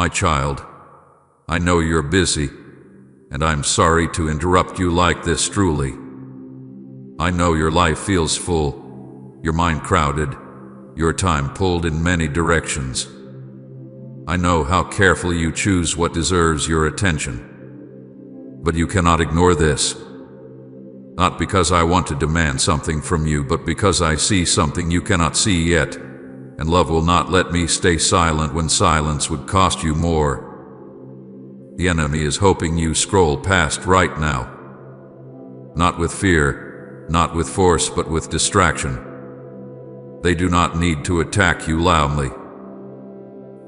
My child, I know you're busy, and I'm sorry to interrupt you like this truly. I know your life feels full, your mind crowded, your time pulled in many directions. I know how carefully you choose what deserves your attention. But you cannot ignore this. Not because I want to demand something from you, but because I see something you cannot see yet, and love will not let me stay silent when silence would cost you more. The enemy is hoping you scroll past right now. Not with fear, not with force, but with distraction. They do not need to attack you loudly.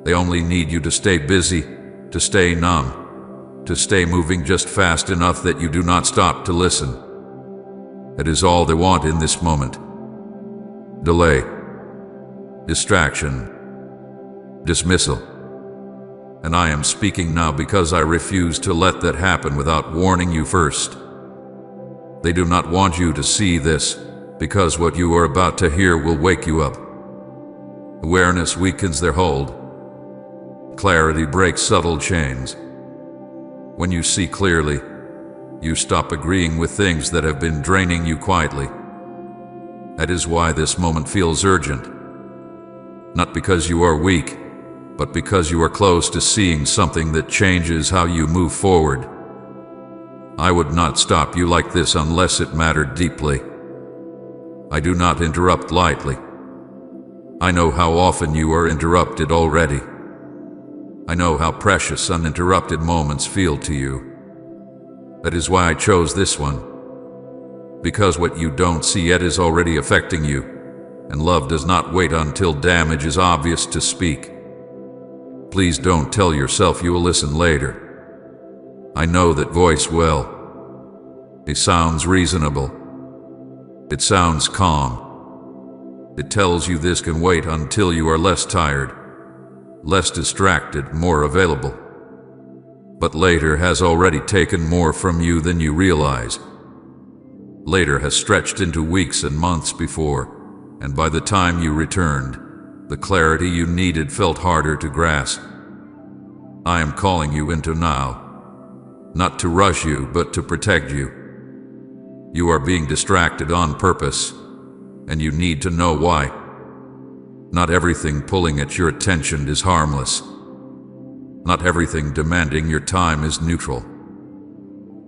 They only need you to stay busy, to stay numb, to stay moving just fast enough that you do not stop to listen. That is all they want in this moment. Delay, distraction, dismissal. And I am speaking now because I refuse to let that happen without warning you first. They do not want you to see this, because what you are about to hear will wake you up. Awareness weakens their hold. Clarity breaks subtle chains. When you see clearly, you stop agreeing with things that have been draining you quietly. That is why this moment feels urgent. Not because you are weak, but because you are close to seeing something that changes how you move forward. I would not stop you like this unless it mattered deeply. I do not interrupt lightly. I know how often you are interrupted already. I know how precious uninterrupted moments feel to you. That is why I chose this one. Because what you don't see yet is already affecting you, and love does not wait until damage is obvious to speak. Please don't tell yourself you will listen later. I know that voice well. It sounds reasonable. It sounds calm. It tells you this can wait until you are less tired, less distracted, more available. But later has already taken more from you than you realize. Later has stretched into weeks and months before, and by the time you returned, the clarity you needed felt harder to grasp. I am calling you into now, not to rush you, but to protect you. You are being distracted on purpose, and you need to know why. Not everything pulling at your attention is harmless. Not everything demanding your time is neutral.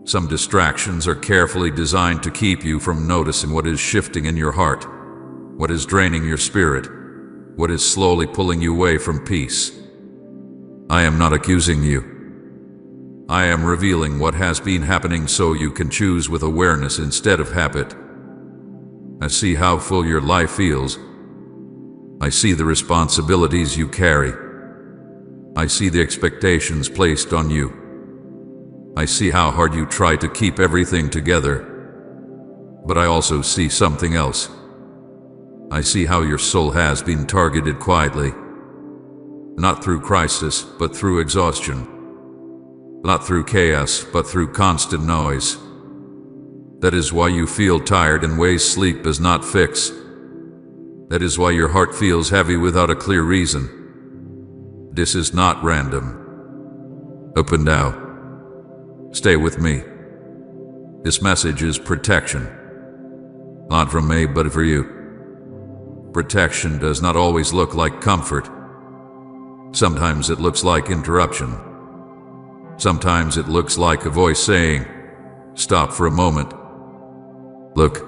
Some distractions are carefully designed to keep you from noticing what is shifting in your heart, what is draining your spirit, what is slowly pulling you away from peace. I am not accusing you. I am revealing what has been happening so you can choose with awareness instead of habit. I see how full your life feels. I see the responsibilities you carry. I see the expectations placed on you. I see how hard you try to keep everything together. But I also see something else. I see how your soul has been targeted quietly. Not through crisis, but through exhaustion. Not through chaos, but through constant noise. That is why you feel tired in ways sleep does not fix. That is why your heart feels heavy without a clear reason. This is not random. Open now. Stay with me. This message is protection. Not from me, but for you. Protection does not always look like comfort. Sometimes it looks like interruption. Sometimes it looks like a voice saying, "Stop for a moment. Look.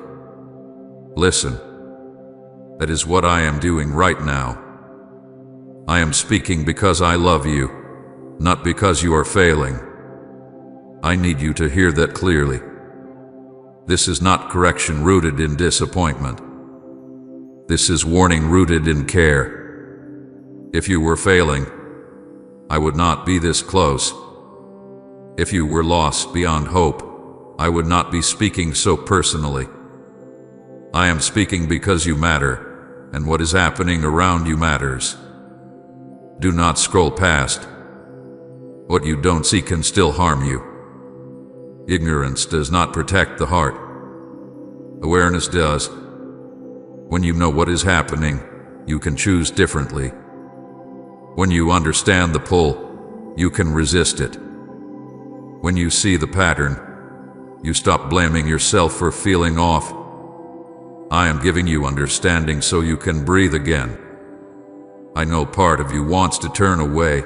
Listen." That is what I am doing right now. I am speaking because I love you, not because you are failing. I need you to hear that clearly. This is not correction rooted in disappointment. This is warning rooted in care. If you were failing, I would not be this close. If you were lost beyond hope, I would not be speaking so personally. I am speaking because you matter, and what is happening around you matters. Do not scroll past. What you don't see can still harm you. Ignorance does not protect the heart. Awareness does. When you know what is happening, you can choose differently. When you understand the pull, you can resist it. When you see the pattern, you stop blaming yourself for feeling off. I am giving you understanding so you can breathe again. I know part of you wants to turn away,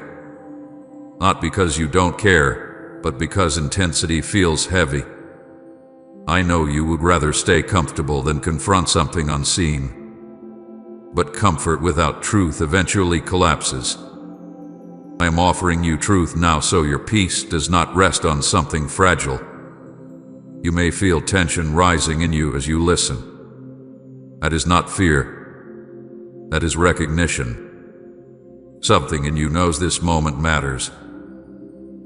not because you don't care, but because intensity feels heavy. I know you would rather stay comfortable than confront something unseen. But comfort without truth eventually collapses. I am offering you truth now so your peace does not rest on something fragile. You may feel tension rising in you as you listen. That is not fear. That is recognition. Something in you knows this moment matters.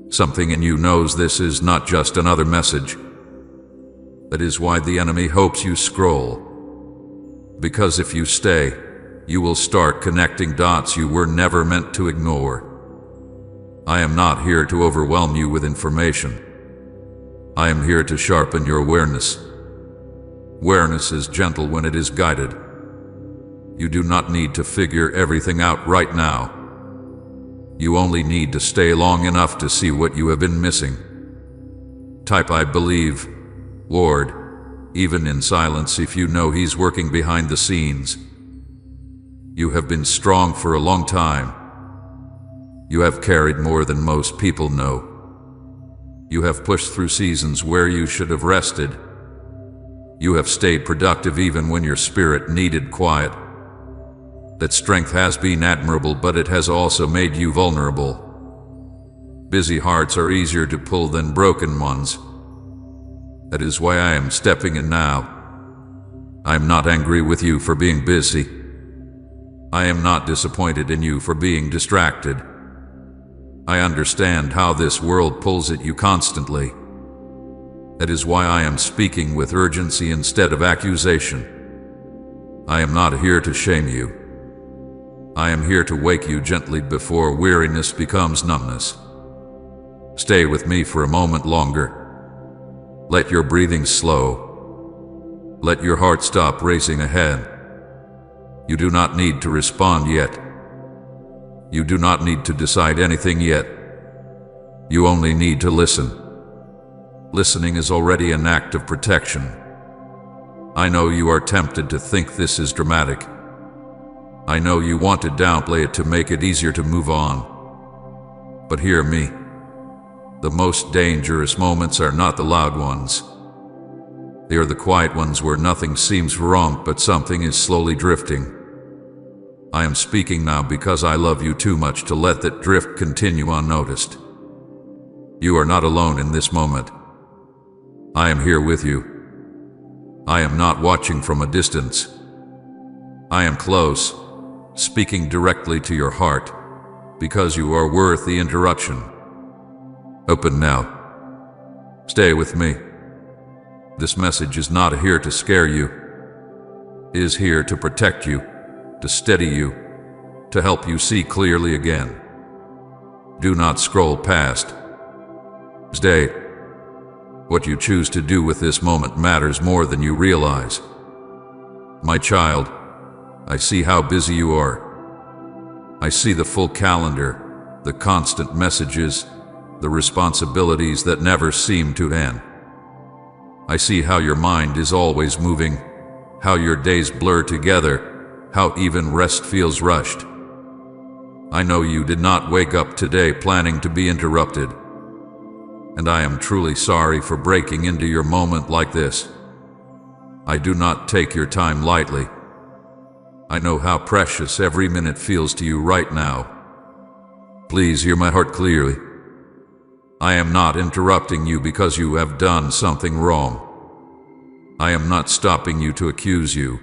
Something in you knows this is not just another message. That is why the enemy hopes you scroll. Because if you stay, you will start connecting dots you were never meant to ignore. I am not here to overwhelm you with information. I am here to sharpen your awareness. Awareness is gentle when it is guided. You do not need to figure everything out right now. You only need to stay long enough to see what you have been missing. Type I believe, Lord, even in silence if you know He's working behind the scenes. You have been strong for a long time. You have carried more than most people know. You have pushed through seasons where you should have rested. You have stayed productive even when your spirit needed quiet. That strength has been admirable, but it has also made you vulnerable. Busy hearts are easier to pull than broken ones. That is why I am stepping in now. I am not angry with you for being busy. I am not disappointed in you for being distracted. I understand how this world pulls at you constantly. That is why I am speaking with urgency instead of accusation. I am not here to shame you. I am here to wake you gently before weariness becomes numbness. Stay with me for a moment longer. Let your breathing slow. Let your heart stop racing ahead. You do not need to respond yet. You do not need to decide anything yet. You only need to listen. Listening is already an act of protection. I know you are tempted to think this is dramatic. I know you want to downplay it to make it easier to move on. But hear me. The most dangerous moments are not the loud ones. They are the quiet ones where nothing seems wrong but something is slowly drifting. I am speaking now because I love you too much to let that drift continue unnoticed. You are not alone in this moment. I am here with you. I am not watching from a distance. I am close, speaking directly to your heart, because you are worth the interruption. Open now. Stay with me. This message is not here to scare you. It is here to protect you, to steady you, to help you see clearly again. Do not scroll past. Stay. What you choose to do with this moment matters more than you realize. My child, I see how busy you are. I see the full calendar, the constant messages, the responsibilities that never seem to end. I see how your mind is always moving, how your days blur together, how even rest feels rushed. I know you did not wake up today planning to be interrupted, and I am truly sorry for breaking into your moment like this. I do not take your time lightly. I know how precious every minute feels to you right now. Please hear my heart clearly. I am not interrupting you because you have done something wrong. I am not stopping you to accuse you,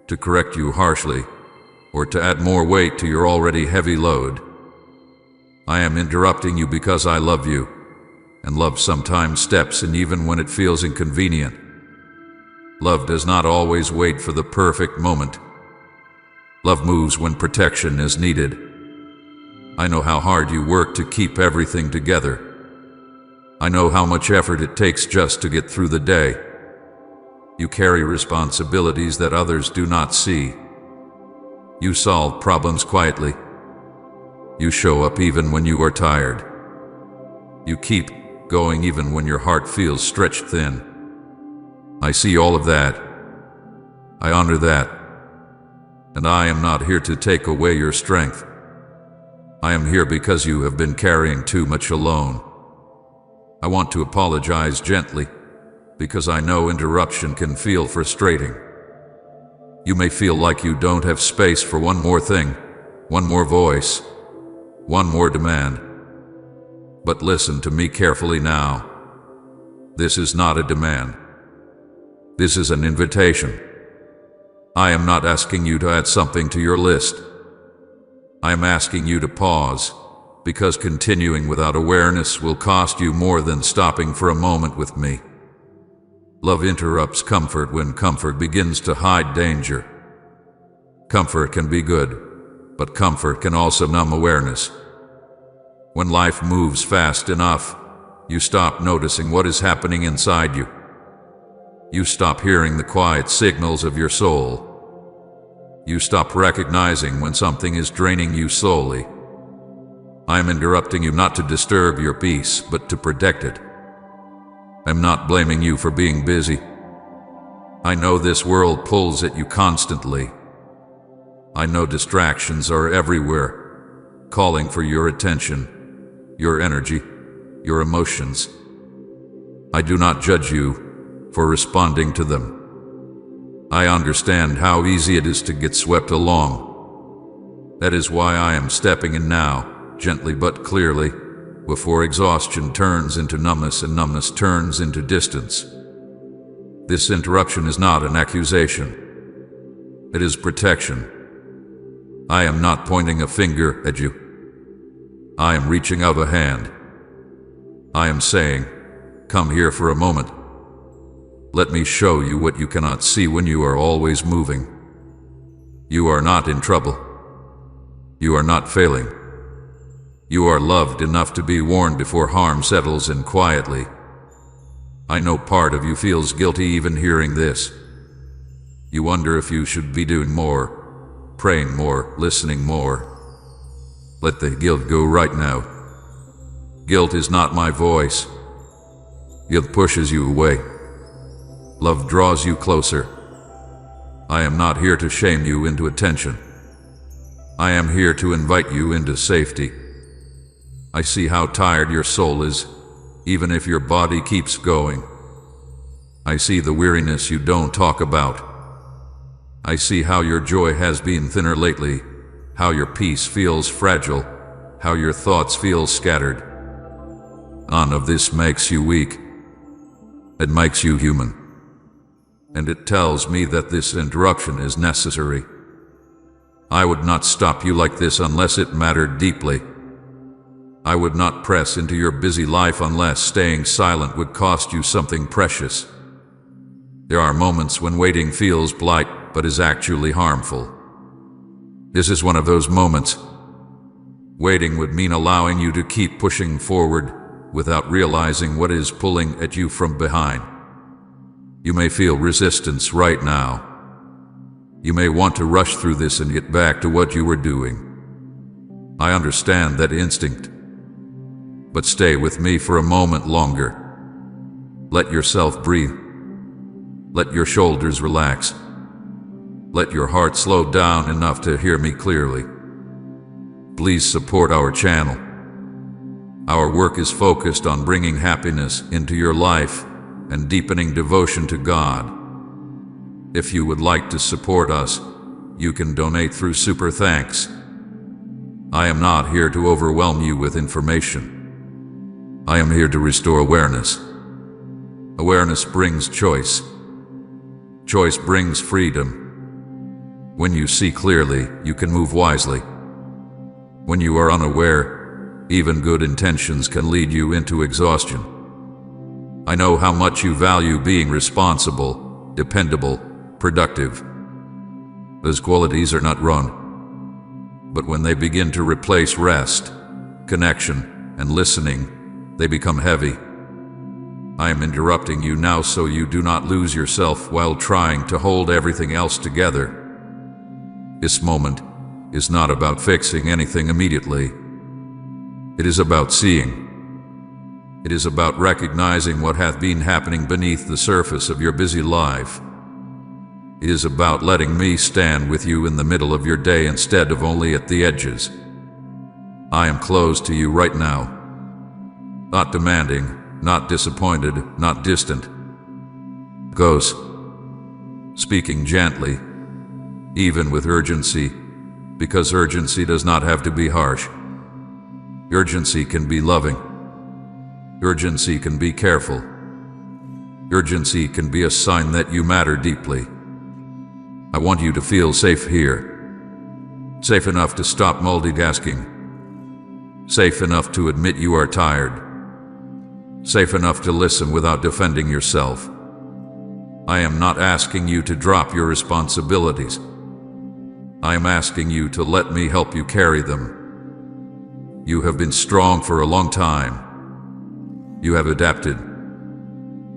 to correct you harshly, or to add more weight to your already heavy load. I am interrupting you because I love you, and love sometimes steps in even when it feels inconvenient. Love does not always wait for the perfect moment. Love moves when protection is needed. I know how hard you work to keep everything together. I know how much effort it takes just to get through the day. You carry responsibilities that others do not see. You solve problems quietly. You show up even when you are tired. You keep going even when your heart feels stretched thin. I see all of that. I honor that. And I am not here to take away your strength. I am here because you have been carrying too much alone. I want to apologize gently, because I know interruption can feel frustrating. You may feel like you don't have space for one more thing, one more voice, one more demand. But listen to me carefully now. This is not a demand. This is an invitation. I am not asking you to add something to your list. I am asking you to pause, because continuing without awareness will cost you more than stopping for a moment with me. Love interrupts comfort when comfort begins to hide danger. Comfort can be good, but comfort can also numb awareness. When life moves fast enough, you stop noticing what is happening inside you. You stop hearing the quiet signals of your soul. You stop recognizing when something is draining you slowly. I am interrupting you not to disturb your peace, but to protect it. I'm not blaming you for being busy. I know this world pulls at you constantly. I know distractions are everywhere, calling for your attention, your energy, your emotions. I do not judge you for responding to them. I understand how easy it is to get swept along. That is why I am stepping in now, gently but clearly, before exhaustion turns into numbness and numbness turns into distance. This interruption is not an accusation. It is protection. I am not pointing a finger at you. I am reaching out a hand. I am saying, come here for a moment. Let me show you what you cannot see when you are always moving. You are not in trouble. You are not failing. You are loved enough to be warned before harm settles in quietly. I know part of you feels guilty even hearing this. You wonder if you should be doing more, praying more, listening more. Let the guilt go right now. Guilt is not my voice. Guilt pushes you away. Love draws you closer. I am not here to shame you into attention. I am here to invite you into safety. I see how tired your soul is, even if your body keeps going. I see the weariness you don't talk about. I see how your joy has been thinner lately, how your peace feels fragile, how your thoughts feel scattered. None of this makes you weak. It makes you human. And it tells me that this interruption is necessary. I would not stop you like this unless it mattered deeply. I would not press into your busy life unless staying silent would cost you something precious. There are moments when waiting feels polite but is actually harmful. This is one of those moments. Waiting would mean allowing you to keep pushing forward without realizing what is pulling at you from behind. You may feel resistance right now. You may want to rush through this and get back to what you were doing. I understand that instinct. But stay with me for a moment longer. Let yourself breathe. Let your shoulders relax. Let your heart slow down enough to hear me clearly. Please support our channel. Our work is focused on bringing happiness into your life and deepening devotion to God. If you would like to support us, you can donate through Super Thanks. I am not here to overwhelm you with information. I am here to restore awareness. Awareness brings choice. Choice brings freedom. When you see clearly, you can move wisely. When you are unaware, even good intentions can lead you into exhaustion. I know how much you value being responsible, dependable, productive. Those qualities are not wrong. But when they begin to replace rest, connection, and listening, they become heavy. I am interrupting you now so you do not lose yourself while trying to hold everything else together. This moment is not about fixing anything immediately. It is about seeing. It is about recognizing what hath been happening beneath the surface of your busy life. It is about letting me stand with you in the middle of your day instead of only at the edges. I am close to you right now. Not demanding, not disappointed, not distant. Close. Speaking gently, even with urgency, because urgency does not have to be harsh. Urgency can be loving. Urgency can be careful. Urgency can be a sign that you matter deeply. I want you to feel safe here. Safe enough to stop multitasking. Safe enough to admit you are tired. Safe enough to listen without defending yourself. I am not asking you to drop your responsibilities. I am asking you to let me help you carry them. You have been strong for a long time. You have adapted.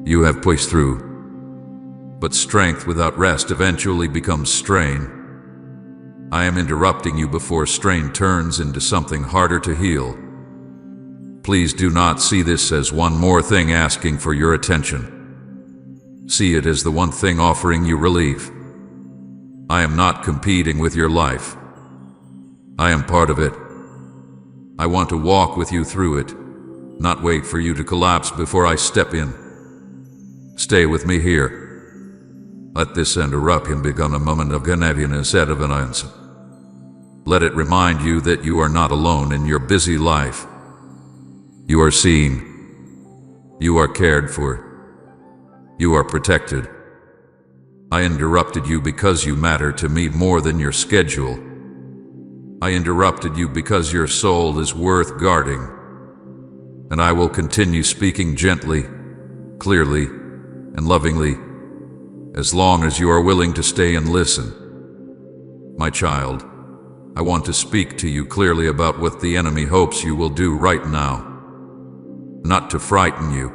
You have pushed through. But strength without rest eventually becomes strain. I am interrupting you before strain turns into something harder to heal. Please do not see this as one more thing asking for your attention. See it as the one thing offering you relief. I am not competing with your life. I am part of it. I want to walk with you through it, not wait for you to collapse before I step in. Stay with me here. Let this interruption become a moment of heaviness out of an answer. Let it remind you that you are not alone in your busy life. You are seen. You are cared for. You are protected. I interrupted you because you matter to me more than your schedule. I interrupted you because your soul is worth guarding. And I will continue speaking gently, clearly, and lovingly, as long as you are willing to stay and listen. My child, I want to speak to you clearly about what the enemy hopes you will do right now. Not to frighten you,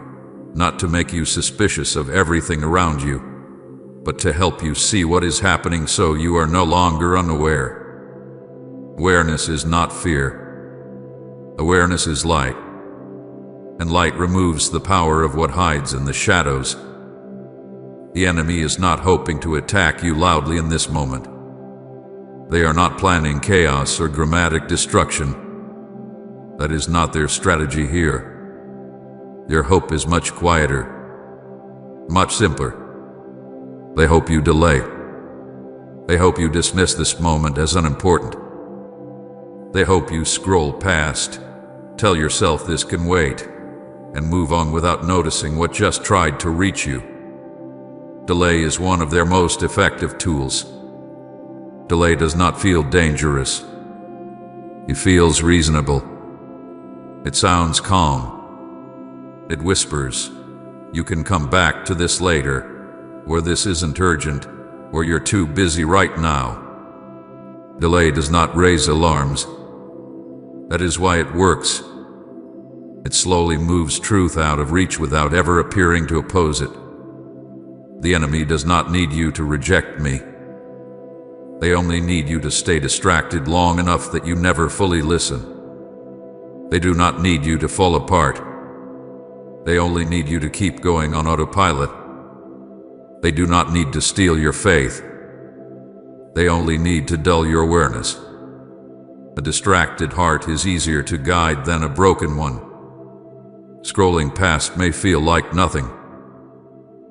not to make you suspicious of everything around you, but to help you see what is happening so you are no longer unaware. Awareness is not fear. Awareness is light. And light removes the power of what hides in the shadows. The enemy is not hoping to attack you loudly in this moment. They are not planning chaos or dramatic destruction. That is not their strategy here. Their hope is much quieter, much simpler. They hope you delay. They hope you dismiss this moment as unimportant. They hope you scroll past, tell yourself this can wait, and move on without noticing what just tried to reach you. Delay is one of their most effective tools. Delay does not feel dangerous. It feels reasonable. It sounds calm. It whispers, you can come back to this later, or this isn't urgent, or you're too busy right now. Delay does not raise alarms. That is why it works. It slowly moves truth out of reach without ever appearing to oppose it. The enemy does not need you to reject me. They only need you to stay distracted long enough that you never fully listen. They do not need you to fall apart. They only need you to keep going on autopilot. They do not need to steal your faith. They only need to dull your awareness. A distracted heart is easier to guide than a broken one. Scrolling past may feel like nothing.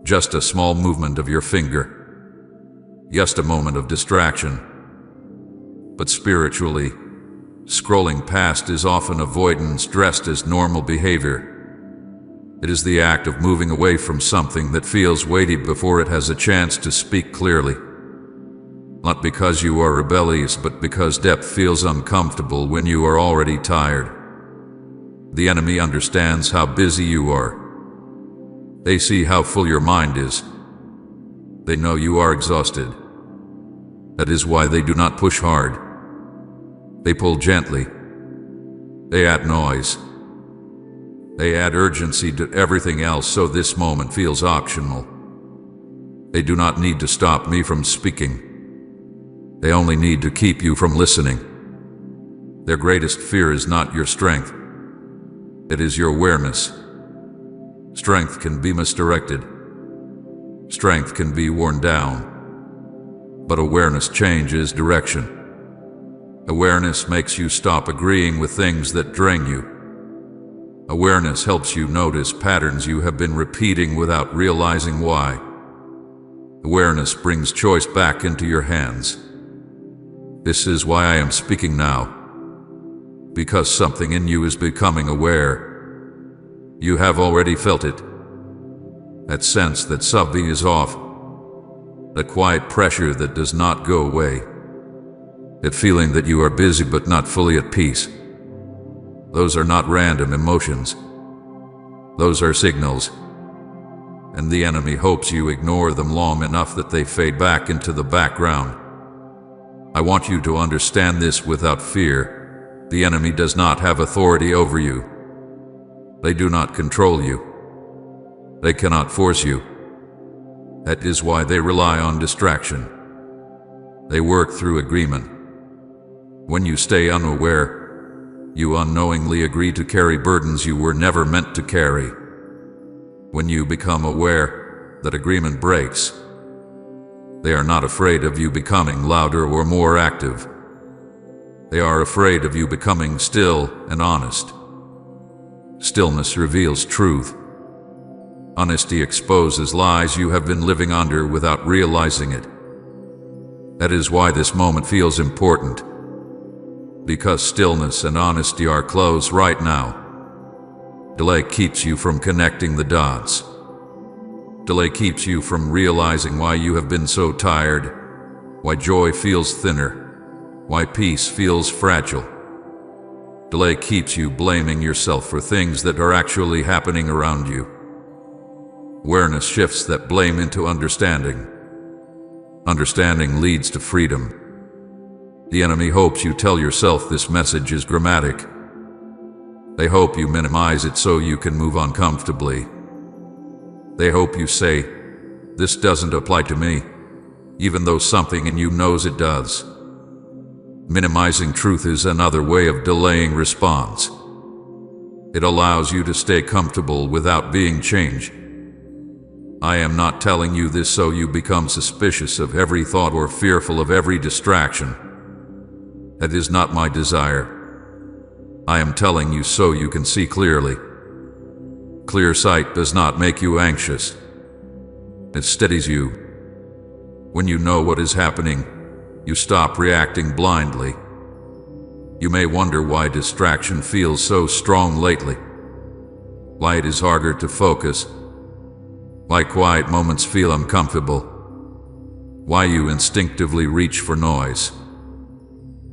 Just a small movement of your finger. Just a moment of distraction. But spiritually, scrolling past is often avoidance dressed as normal behavior. It is the act of moving away from something that feels weighty before it has a chance to speak clearly. Not because you are rebellious, but because depth feels uncomfortable when you are already tired. The enemy understands how busy you are. They see how full your mind is. They know you are exhausted. That is why they do not push hard. They pull gently. They add noise. They add urgency to everything else so this moment feels optional. They do not need to stop me from speaking. They only need to keep you from listening. Their greatest fear is not your strength. It is your awareness. Strength can be misdirected. Strength can be worn down. But awareness changes direction. Awareness makes you stop agreeing with things that drain you. Awareness helps you notice patterns you have been repeating without realizing why. Awareness brings choice back into your hands. This is why I am speaking now. Because something in you is becoming aware. You have already felt it. That sense that something is off. That quiet pressure that does not go away. That feeling that you are busy but not fully at peace. Those are not random emotions. Those are signals. And the enemy hopes you ignore them long enough that they fade back into the background. I want you to understand this without fear. The enemy does not have authority over you. They do not control you. They cannot force you. That is why they rely on distraction. They work through agreement. When you stay unaware, you unknowingly agree to carry burdens you were never meant to carry. When you become aware, that agreement breaks. They are not afraid of you becoming louder or more active. They are afraid of you becoming still and honest. Stillness reveals truth. Honesty exposes lies you have been living under without realizing it. That is why this moment feels important. Because stillness and honesty are close right now. Delay keeps you from connecting the dots. Delay keeps you from realizing why you have been so tired, why joy feels thinner, why peace feels fragile. Delay keeps you blaming yourself for things that are actually happening around you. Awareness shifts that blame into understanding. Understanding leads to freedom. The enemy hopes you tell yourself this message is dramatic. They hope you minimize it so you can move on comfortably. They hope you say, "This doesn't apply to me," even though something in you knows it does. Minimizing truth is another way of delaying response. It allows you to stay comfortable without being changed. I am not telling you this so you become suspicious of every thought or fearful of every distraction. That is not my desire. I am telling you so you can see clearly. Clear sight does not make you anxious. It steadies you. When you know what is happening, you stop reacting blindly. You may wonder why distraction feels so strong lately. Why it is harder to focus. Why quiet moments feel uncomfortable. Why you instinctively reach for noise.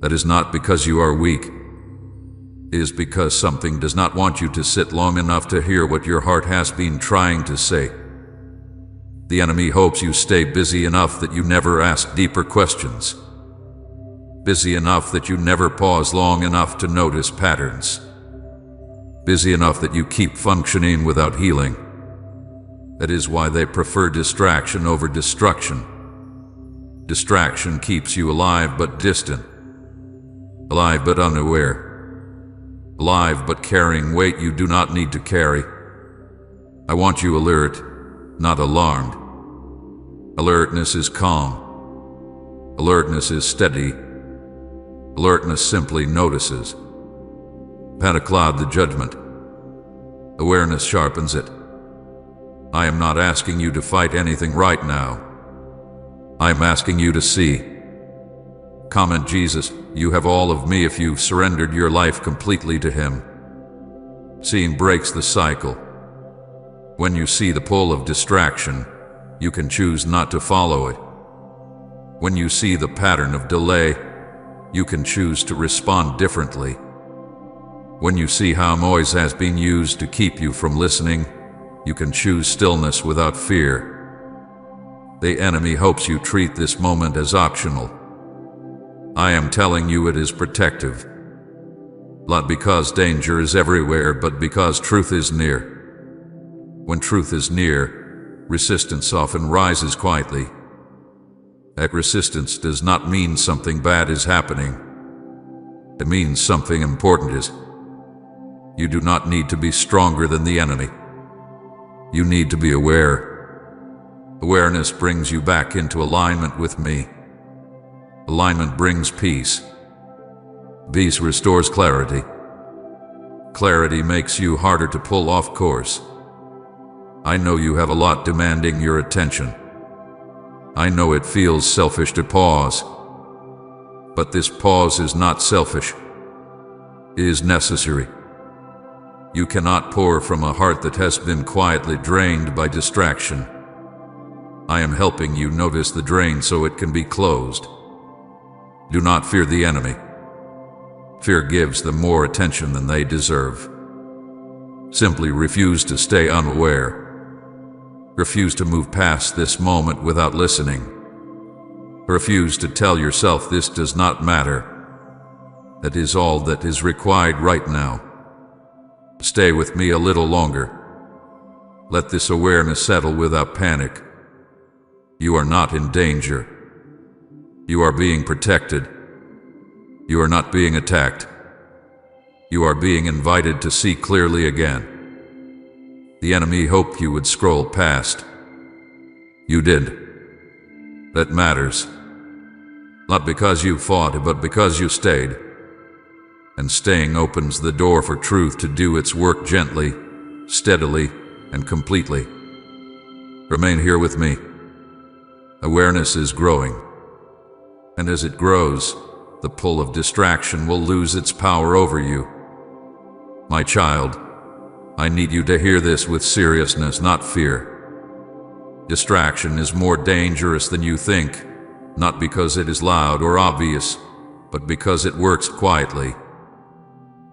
That is not because you are weak. It is because something does not want you to sit long enough to hear what your heart has been trying to say. The enemy hopes you stay busy enough that you never ask deeper questions. Busy enough that you never pause long enough to notice patterns. Busy enough that you keep functioning without healing. That is why they prefer distraction over destruction. Distraction keeps you alive but distant. Alive but unaware. Alive but carrying weight you do not need to carry. I want you alert, not alarmed. Alertness is calm. Alertness is steady. Alertness simply notices. Panic cloud the judgment. Awareness sharpens it. I am not asking you to fight anything right now. I am asking you to see. Comment Jesus, you have all of me if you've surrendered your life completely to Him. Seeing breaks the cycle. When you see the pull of distraction, you can choose not to follow it. When you see the pattern of delay, you can choose to respond differently. When you see how noise has been used to keep you from listening, you can choose stillness without fear. The enemy hopes you treat this moment as optional. I am telling you it is protective. Not because danger is everywhere, but because truth is near. When truth is near, resistance often rises quietly. That resistance does not mean something bad is happening. It means something important is. You do not need to be stronger than the enemy. You need to be aware. Awareness brings you back into alignment with me. Alignment brings peace. Peace restores clarity. Clarity makes you harder to pull off course. I know you have a lot demanding your attention. I know it feels selfish to pause. But this pause is not selfish. It is necessary. You cannot pour from a heart that has been quietly drained by distraction. I am helping you notice the drain so it can be closed. Do not fear the enemy. Fear gives them more attention than they deserve. Simply refuse to stay unaware. Refuse to move past this moment without listening. Refuse to tell yourself this does not matter. That is all that is required right now. Stay with me a little longer. Let this awareness settle without panic. You are not in danger. You are being protected. You are not being attacked. You are being invited to see clearly again. The enemy hoped you would scroll past. You did. That matters. Not because you fought, but because you stayed. And staying opens the door for truth to do its work gently, steadily, and completely. Remain here with me. Awareness is growing. And as it grows, the pull of distraction will lose its power over you. My child, I need you to hear this with seriousness, not fear. Distraction is more dangerous than you think, not because it is loud or obvious, but because it works quietly.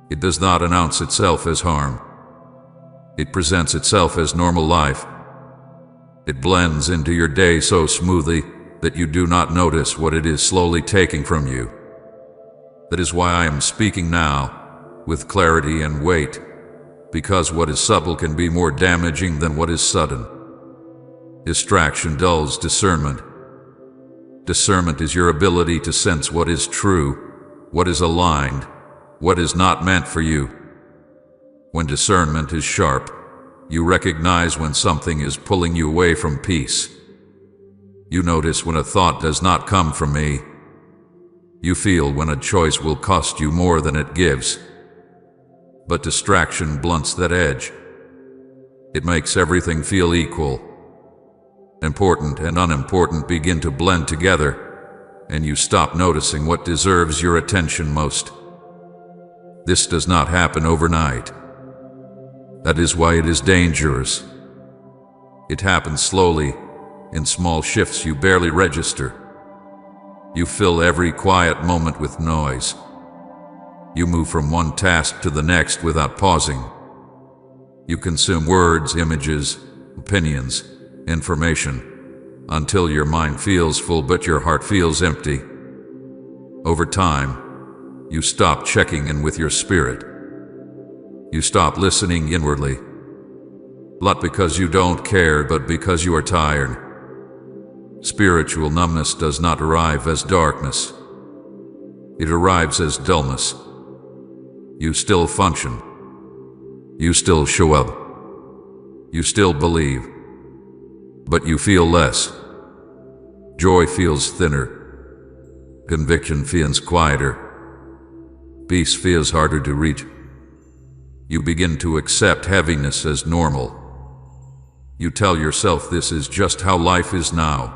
It does not announce itself as harm. It presents itself as normal life. It blends into your day so smoothly that you do not notice what it is slowly taking from you. That is why I am speaking now, with clarity and weight, because what is subtle can be more damaging than what is sudden. Distraction dulls discernment. Discernment is your ability to sense what is true, what is aligned, what is not meant for you. When discernment is sharp, you recognize when something is pulling you away from peace. You notice when a thought does not come from me. You feel when a choice will cost you more than it gives. But distraction blunts that edge. It makes everything feel equal. Important and unimportant begin to blend together, and you stop noticing what deserves your attention most. This does not happen overnight. That is why it is dangerous. It happens slowly, in small shifts you barely register. You fill every quiet moment with noise. You move from one task to the next without pausing. You consume words, images, opinions, information, until your mind feels full but your heart feels empty. Over time, you stop checking in with your spirit. You stop listening inwardly. Not because you don't care, but because you are tired. Spiritual numbness does not arrive as darkness. It arrives as dullness. You still function. You still show up. You still believe. But you feel less. Joy feels thinner. Conviction feels quieter. Peace feels harder to reach. You begin to accept heaviness as normal. You tell yourself this is just how life is now.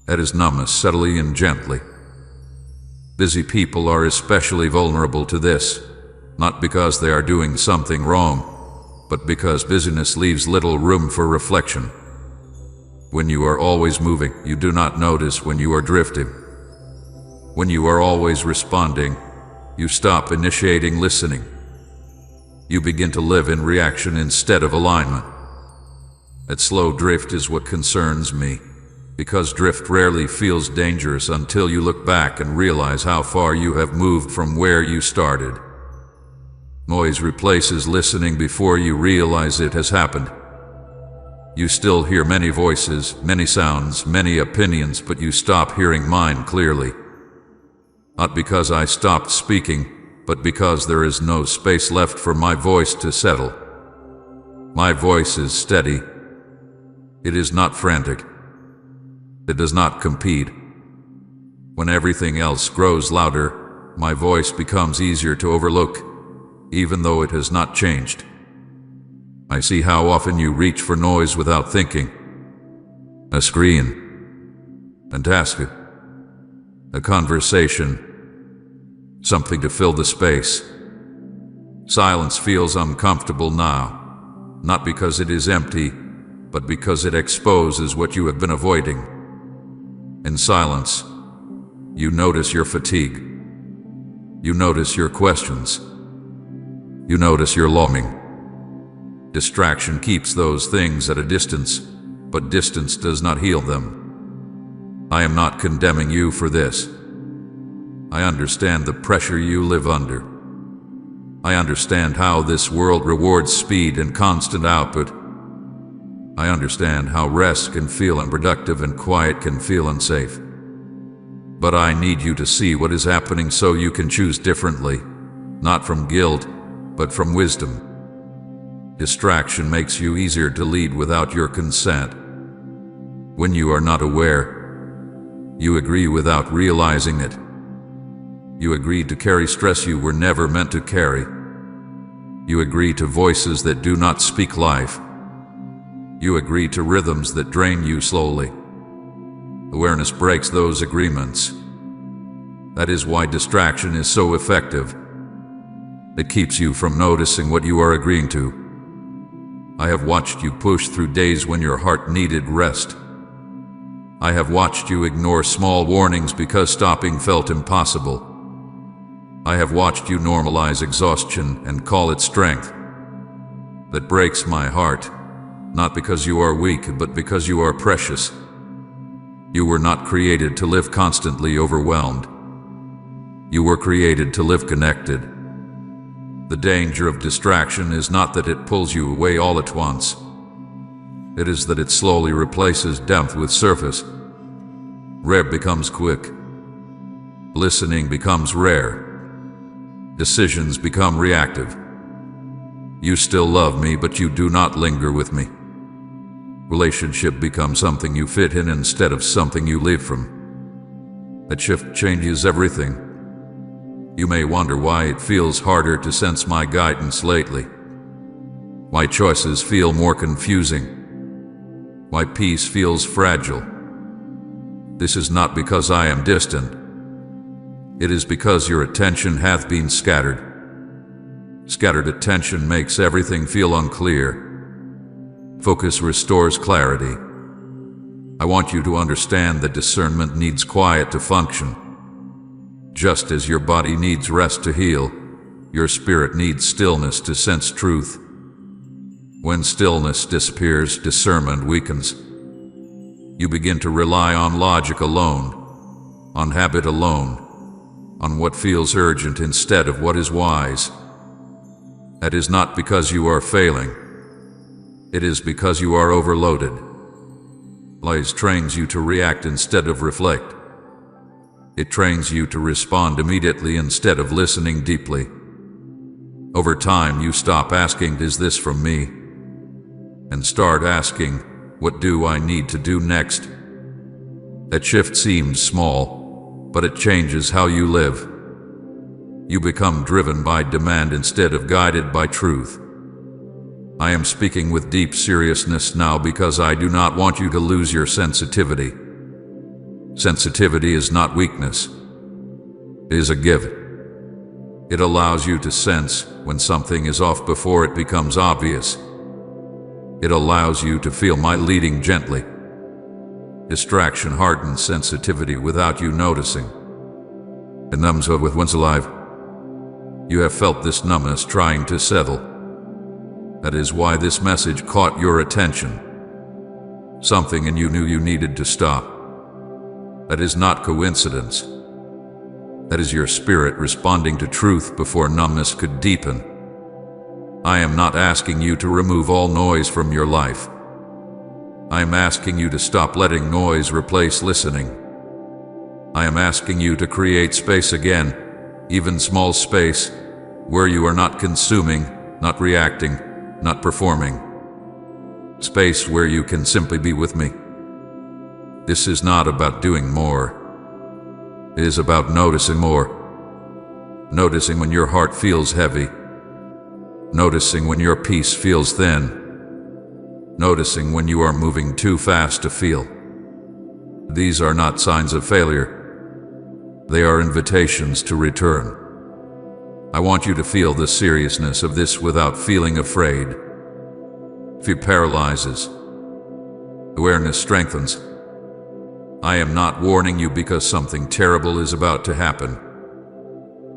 That is numbness, subtly and gently. Busy people are especially vulnerable to this, not because they are doing something wrong, but because busyness leaves little room for reflection. When you are always moving, you do not notice when you are drifting. When you are always responding, you stop initiating listening. You begin to live in reaction instead of alignment. That slow drift is what concerns me, because drift rarely feels dangerous until you look back and realize how far you have moved from where you started. Noise replaces listening before you realize it has happened. You still hear many voices, many sounds, many opinions, but you stop hearing mine clearly. Not because I stopped speaking, but because there is no space left for my voice to settle. My voice is steady. It is not frantic. It does not compete. When everything else grows louder, my voice becomes easier to overlook, even though it has not changed. I see how often you reach for noise without thinking. A screen, a task, a conversation, something to fill the space. Silence feels uncomfortable now, not because it is empty, but because it exposes what you have been avoiding. In silence, you notice your fatigue. You notice your questions. You notice your longing. Distraction keeps those things at a distance, but distance does not heal them. I am not condemning you for this. I understand the pressure you live under. I understand how this world rewards speed and constant output. I understand how rest can feel unproductive and quiet can feel unsafe. But I need you to see what is happening so you can choose differently, not from guilt, but from wisdom. Distraction makes you easier to lead without your consent. When you are not aware, you agree without realizing it. You agree to carry stress you were never meant to carry. You agree to voices that do not speak life. You agree to rhythms that drain you slowly. Awareness breaks those agreements. That is why distraction is so effective. It keeps you from noticing what you are agreeing to. I have watched you push through days when your heart needed rest. I have watched you ignore small warnings because stopping felt impossible. I have watched you normalize exhaustion and call it strength. That breaks my heart, not because you are weak, but because you are precious. You were not created to live constantly overwhelmed. You were created to live connected. The danger of distraction is not that it pulls you away all at once. It is that it slowly replaces depth with surface. Rare becomes quick. Listening becomes rare. Decisions become reactive. You still love me, but you do not linger with me. Relationship becomes something you fit in instead of something you live from. That shift changes everything. You may wonder why it feels harder to sense my guidance lately. Why choices feel more confusing. Why peace feels fragile. This is not because I am distant. It is because your attention hath been scattered. Scattered attention makes everything feel unclear. Focus restores clarity. I want you to understand that discernment needs quiet to function. Just as your body needs rest to heal, your spirit needs stillness to sense truth. When stillness disappears, discernment weakens. You begin to rely on logic alone, on habit alone, on what feels urgent instead of what is wise. That is not because you are failing. It is because you are overloaded. Lies trains you to react instead of reflect. It trains you to respond immediately instead of listening deeply. Over time, you stop asking, "Is this from me?" and start asking, "What do I need to do next?" That shift seems small, but it changes how you live. You become driven by demand instead of guided by truth. I am speaking with deep seriousness now because I do not want you to lose your sensitivity. Sensitivity is not weakness. It is a gift. It allows you to sense when something is off before it becomes obvious. It allows you to feel my leading gently. Distraction hardens sensitivity without you noticing. It numbs her with once alive. You have felt this numbness trying to settle. That is why this message caught your attention. Something in you knew you needed to stop. That is not coincidence. That is your spirit responding to truth before numbness could deepen. I am not asking you to remove all noise from your life. I am asking you to stop letting noise replace listening. I am asking you to create space again, even small space, where you are not consuming, not reacting, not performing, space where you can simply be with me. This is not about doing more. It is about noticing more. Noticing when your heart feels heavy. Noticing when your peace feels thin. Noticing when you are moving too fast to feel. These are not signs of failure. They are invitations to return. I want you to feel the seriousness of this without feeling afraid. Fear paralyzes. Awareness strengthens. I am not warning you because something terrible is about to happen.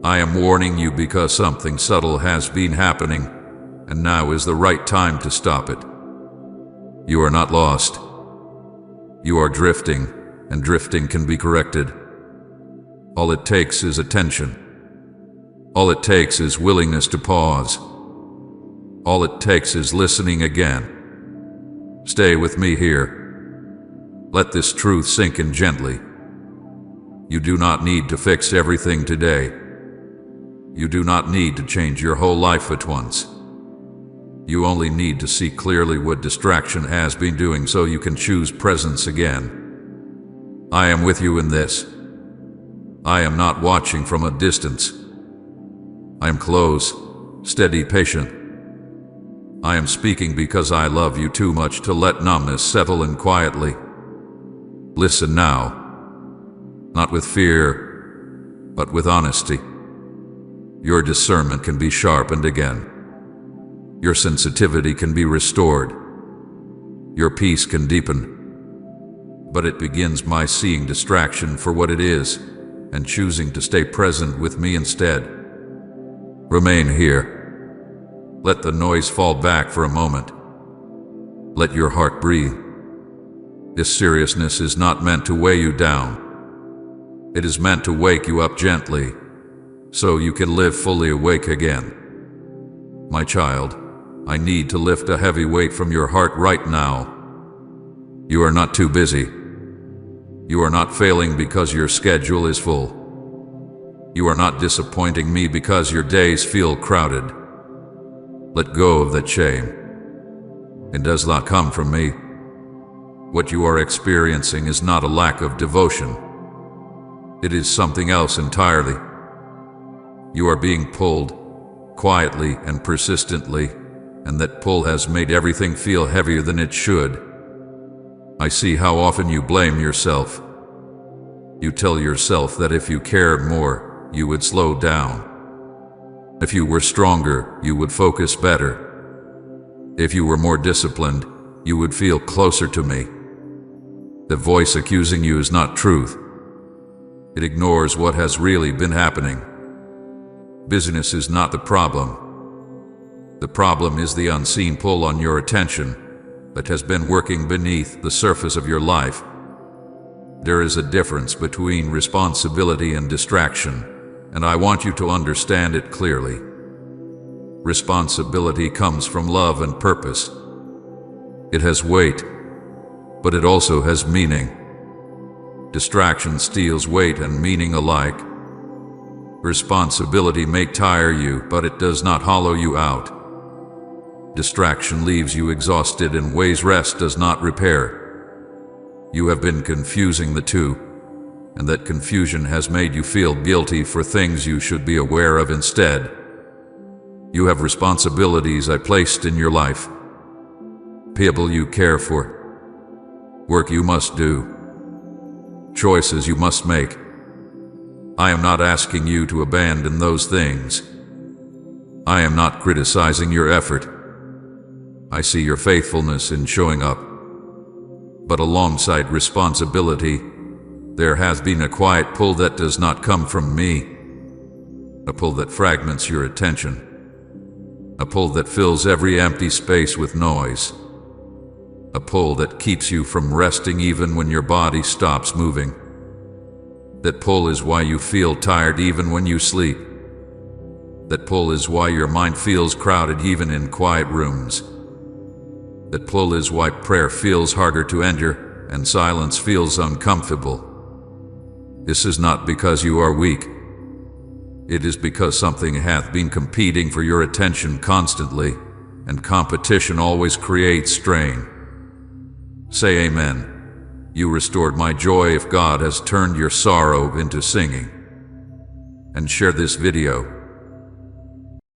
I am warning you because something subtle has been happening, and now is the right time to stop it. You are not lost. You are drifting, and drifting can be corrected. All it takes is attention. All it takes is willingness to pause. All it takes is listening again. Stay with me here. Let this truth sink in gently. You do not need to fix everything today. You do not need to change your whole life at once. You only need to see clearly what distraction has been doing so you can choose presence again. I am with you in this. I am not watching from a distance. I am close, steady, patient. I am speaking because I love you too much to let numbness settle in quietly. Listen now, not with fear, but with honesty. Your discernment can be sharpened again. Your sensitivity can be restored. Your peace can deepen. But it begins by seeing distraction for what it is and choosing to stay present with me instead. Remain here. Let the noise fall back for a moment. Let your heart breathe. This seriousness is not meant to weigh you down. It is meant to wake you up gently, so you can live fully awake again. My child, I need to lift a heavy weight from your heart right now. You are not too busy. You are not failing because your schedule is full. You are not disappointing me because your days feel crowded. Let go of that shame. It does not come from me. What you are experiencing is not a lack of devotion. It is something else entirely. You are being pulled, quietly and persistently, and that pull has made everything feel heavier than it should. I see how often you blame yourself. You tell yourself that if you cared more, you would slow down. If you were stronger, you would focus better. If you were more disciplined, you would feel closer to me. The voice accusing you is not truth. It ignores what has really been happening. Busyness is not the problem. The problem is the unseen pull on your attention that has been working beneath the surface of your life. There is a difference between responsibility and distraction, and I want you to understand it clearly. Responsibility comes from love and purpose. It has weight, but it also has meaning. Distraction steals weight and meaning alike. Responsibility may tire you, but it does not hollow you out. Distraction leaves you exhausted in ways rest does not repair. You have been confusing the two, and that confusion has made you feel guilty for things you should be aware of instead. You have responsibilities I placed in your life. People you care for. Work you must do. Choices you must make. I am not asking you to abandon those things. I am not criticizing your effort. I see your faithfulness in showing up. But alongside responsibility, there has been a quiet pull that does not come from me. A pull that fragments your attention. A pull that fills every empty space with noise. A pull that keeps you from resting even when your body stops moving. That pull is why you feel tired even when you sleep. That pull is why your mind feels crowded even in quiet rooms. That pull is why prayer feels harder to enter and silence feels uncomfortable. This is not because you are weak. It is because something hath been competing for your attention constantly, and competition always creates strain. Say amen. You restored my joy if God has turned your sorrow into singing. And share this video.